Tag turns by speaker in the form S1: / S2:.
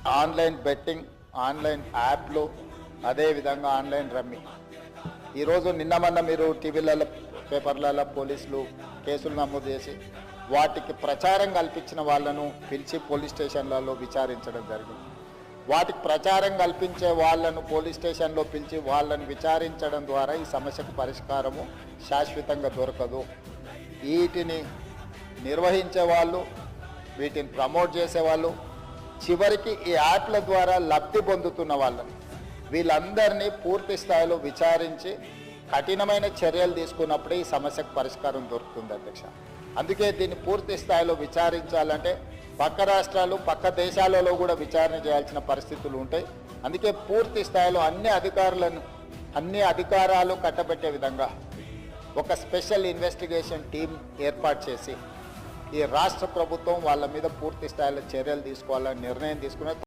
S1: Online betting, online యాప్లు, అదేవిధంగా online rummy. ఈరోజు నిన్న మీరు టీవీలలో పేపర్లలో పోలీసులు కేసులు నమోదు చేసి వాటికి ప్రచారం కల్పించిన వాళ్ళను పిలిచి పోలీస్ స్టేషన్లలో విచారించడం జరిగింది. వాటికి ప్రచారం కల్పించే వాళ్ళను పోలీస్ స్టేషన్లో పిలిచి వాళ్ళని విచారించడం ద్వారా ఈ సమస్యకు పరిష్కారము శాశ్వతంగా దొరకదు. వీటిని నిర్వహించే వాళ్ళు, వీటిని ప్రమోట్ చేసేవాళ్ళు, చివరికి ఈ యాప్ల ద్వారా లబ్ధి పొందుతున్న వాళ్ళని వీళ్ళందరినీ పూర్తి స్థాయిలో విచారించి కఠినమైన చర్యలు తీసుకున్నప్పుడే ఈ సమస్యకు పరిష్కారం దొరుకుతుంది అధ్యక్ష. అందుకే దీన్ని పూర్తి స్థాయిలో విచారించాలంటే పక్క రాష్ట్రాలు, పక్క దేశాలలో కూడా విచారణ చేయాల్సిన పరిస్థితులు ఉంటాయి. అందుకే పూర్తి స్థాయిలో అన్ని అధికారాలు కట్టబెట్టే విధంగా ఒక స్పెషల్ ఇన్వెస్టిగేషన్ టీం ఏర్పాటు చేసి ఈ రాష్ట్ర ప్రభుత్వం వాళ్ళ మీద పూర్తి స్థాయిలో చర్యలు తీసుకోవాలని నిర్ణయం తీసుకున్న